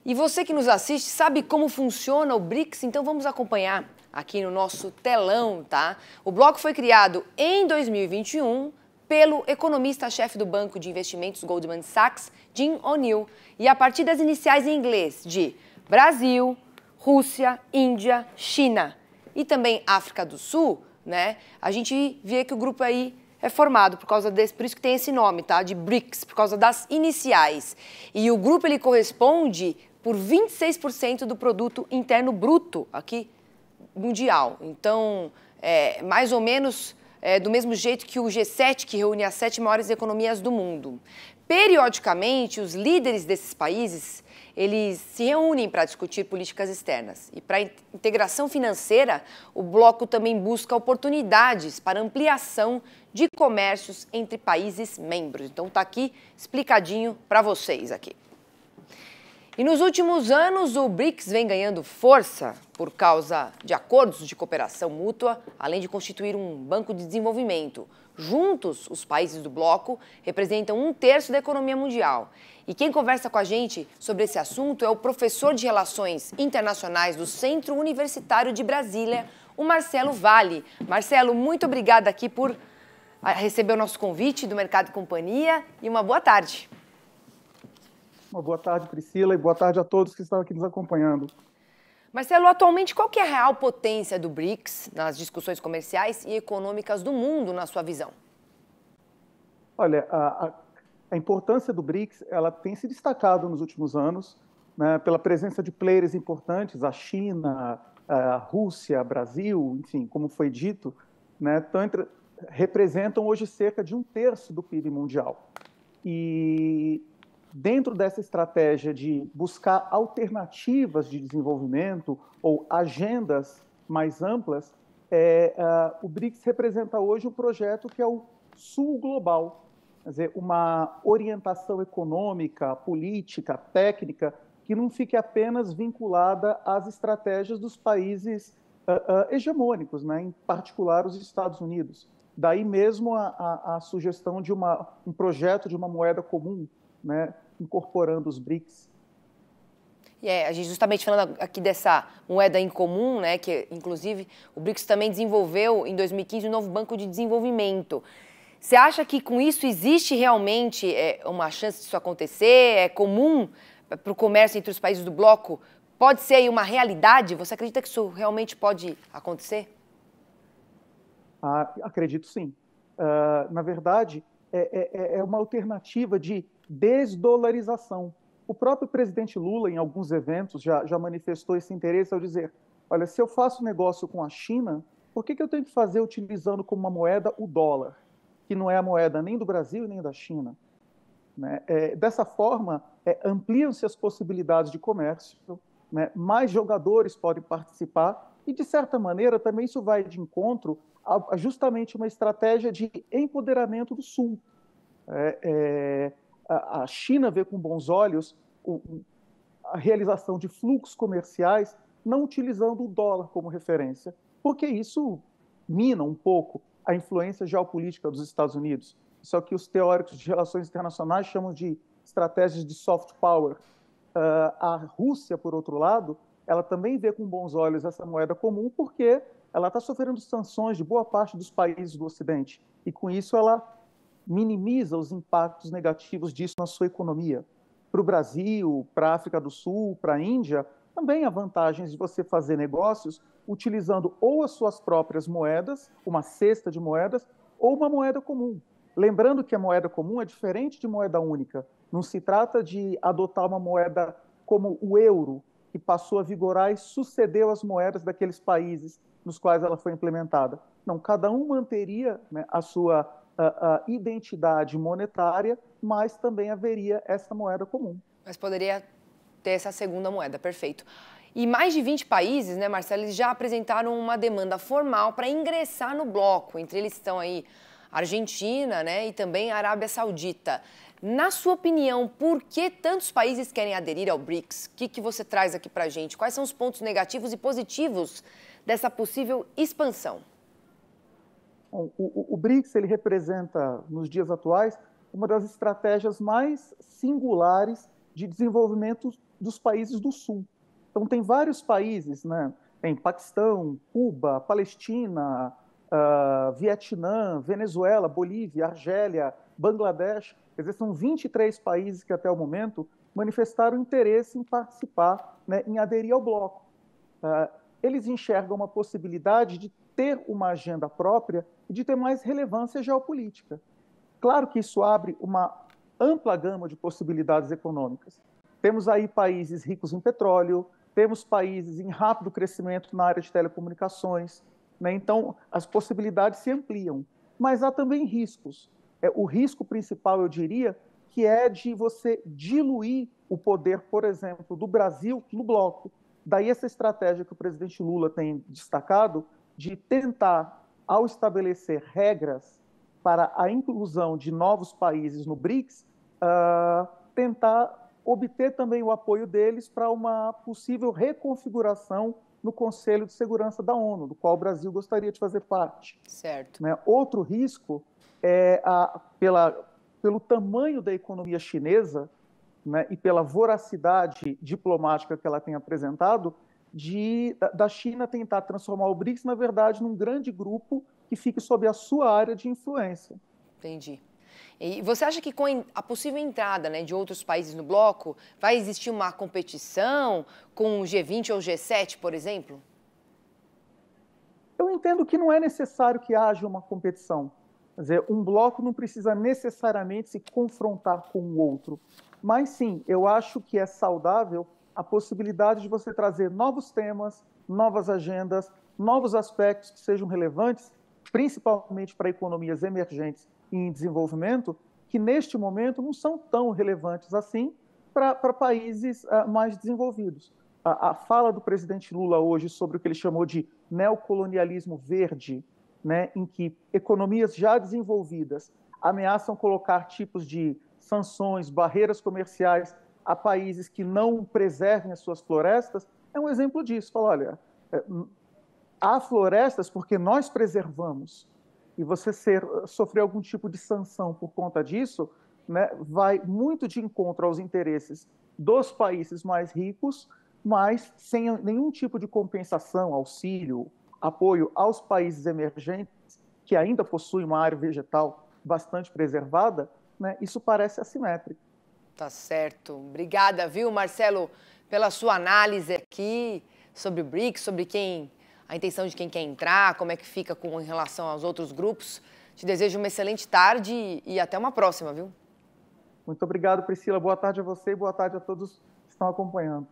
E você que nos assiste sabe como funciona o BRICS? Então vamos acompanhar aqui no nosso telão, tá? O bloco foi criado em 2021 pelo economista-chefe do banco de investimentos Goldman Sachs, Jim O'Neill, e a partir das iniciais em inglês de Brasil, Rússia, Índia, China e também África do Sul, né? A gente vê que o grupo aí é formado por causa desse, por isso que tem esse nome, tá? De BRICS, por causa das iniciais. E o grupo ele corresponde por 26% do produto interno bruto aqui mundial. Então, mais ou menos do mesmo jeito que o G7, que reúne as 7 maiores economias do mundo. Periodicamente, os líderes desses países, eles se reúnem para discutir políticas externas. E para a integração financeira, o bloco também busca oportunidades para ampliação de comércios entre países membros. Então, está aqui explicadinho para vocês aqui. E nos últimos anos, o BRICS vem ganhando força por causa de acordos de cooperação mútua, além de constituir um banco de desenvolvimento. Juntos, os países do bloco representam 1/3 da economia mundial. E quem conversa com a gente sobre esse assunto é o professor de Relações Internacionais do Centro Universitário de Brasília, o Marcelo Valle. Marcelo, muito obrigada aqui por receber o nosso convite do Mercado e Companhia e uma boa tarde. Uma boa tarde, Priscila, e boa tarde a todos que estão aqui nos acompanhando. Marcelo, atualmente, qual que é a real potência do BRICS nas discussões comerciais e econômicas do mundo, na sua visão? Olha, a importância do BRICS ela tem se destacado nos últimos anos, né, pela presença de players importantes, a China, a Rússia, Brasil, enfim, como foi dito, né, representam hoje cerca de 1/3 do PIB mundial. E dentro dessa estratégia de buscar alternativas de desenvolvimento ou agendas mais amplas, o BRICS representa hoje um projeto que é o Sul Global, quer dizer, uma orientação econômica, política, técnica, que não fique apenas vinculada às estratégias dos países hegemônicos, né, em particular os Estados Unidos. Daí mesmo a sugestão de um projeto de uma moeda comum, né, incorporando os BRICS. A gente justamente falando aqui dessa moeda em comum, né, que inclusive o BRICS também desenvolveu em 2015 um novo banco de desenvolvimento. Você acha que com isso existe realmente uma chance disso acontecer? É comum para o comércio entre os países do bloco? Pode ser aí uma realidade? Você acredita que isso realmente pode acontecer? Acredito sim. Na verdade, é uma alternativa de desdolarização. O próprio presidente Lula, em alguns eventos, já manifestou esse interesse ao dizer, olha, se eu faço negócio com a China, por que eu tenho que fazer utilizando como uma moeda o dólar, que não é a moeda nem do Brasil nem da China? Né? Dessa forma, ampliam-se as possibilidades de comércio, né? Mais jogadores podem participar e, de certa maneira, também isso vai de encontro a justamente uma estratégia de empoderamento do Sul. A China vê com bons olhos a realização de fluxos comerciais não utilizando o dólar como referência, porque isso mina um pouco a influência geopolítica dos Estados Unidos. Isso é o que os teóricos de relações internacionais chamam de estratégias de soft power. A Rússia, por outro lado, ela também vê com bons olhos essa moeda comum porque ela está sofrendo sanções de boa parte dos países do Ocidente e, com isso, ela minimiza os impactos negativos disso na sua economia. Para o Brasil, para a África do Sul, para a Índia, também há vantagens de você fazer negócios utilizando ou as suas próprias moedas, uma cesta de moedas, ou uma moeda comum. Lembrando que a moeda comum é diferente de moeda única. Não se trata de adotar uma moeda como o euro, que passou a vigorar e sucedeu as moedas daqueles países nos quais ela foi implementada. Não, cada um manteria, né, a sua identidade monetária, mas também haveria essa moeda comum. Mas poderia ter essa segunda moeda, perfeito. E mais de 20 países, né, Marcelo, eles já apresentaram uma demanda formal para ingressar no bloco. Entre eles estão aí a Argentina, né, e também a Arábia Saudita. Na sua opinião, por que tantos países querem aderir ao BRICS? O que você traz aqui para a gente? Quais são os pontos negativos e positivos dessa possível expansão? Bom, o BRICS ele representa, nos dias atuais, uma das estratégias mais singulares de desenvolvimento dos países do Sul. Então, tem vários países, né? Tem Paquistão, Cuba, Palestina, Vietnã, Venezuela, Bolívia, Argélia, Bangladesh. Quer dizer, são 23 países que até o momento manifestaram interesse em participar, né, em aderir ao bloco. Eles enxergam uma possibilidade de ter uma agenda própria e de ter mais relevância geopolítica. Claro que isso abre uma ampla gama de possibilidades econômicas. Temos aí países ricos em petróleo, temos países em rápido crescimento na área de telecomunicações, né? Então, as possibilidades se ampliam. Mas há também riscos. O risco principal, eu diria, que é de você diluir o poder, por exemplo, do Brasil no bloco. Daí essa estratégia que o presidente Lula tem destacado de tentar, ao estabelecer regras para a inclusão de novos países no BRICS, tentar obter também o apoio deles para uma possível reconfiguração no Conselho de Segurança da ONU, do qual o Brasil gostaria de fazer parte. Certo. Né? Outro risco é, pelo tamanho da economia chinesa, né, e pela voracidade diplomática que ela tem apresentado, da China tentar transformar o BRICS, na verdade, num grande grupo que fique sob a sua área de influência. Entendi. E você acha que com a possível entrada, né, de outros países no bloco, vai existir uma competição com o G20 ou o G7, por exemplo? Eu entendo que não é necessário que haja uma competição. Quer dizer, um bloco não precisa necessariamente se confrontar com o outro. Mas sim, eu acho que é saudável a possibilidade de você trazer novos temas, novas agendas, novos aspectos que sejam relevantes, principalmente para economias emergentes e em desenvolvimento, que neste momento não são tão relevantes assim para países mais desenvolvidos. A fala do presidente Lula hoje sobre o que ele chamou de neocolonialismo verde, né, em que economias já desenvolvidas ameaçam colocar tipos de sanções, barreiras comerciais a países que não preservem as suas florestas, é um exemplo disso. Fala, olha, há florestas porque nós preservamos, e você sofrer algum tipo de sanção por conta disso, né, vai muito de encontro aos interesses dos países mais ricos, mas sem nenhum tipo de compensação, auxílio, apoio aos países emergentes, que ainda possuem uma área vegetal bastante preservada, né, isso parece assimétrico. Tá certo. Obrigada, viu, Marcelo, pela sua análise aqui sobre o BRICS, sobre a intenção de quem quer entrar, como é que fica em relação aos outros grupos. Te desejo uma excelente tarde e até uma próxima, viu? Muito obrigado, Priscila. Boa tarde a você e boa tarde a todos que estão acompanhando.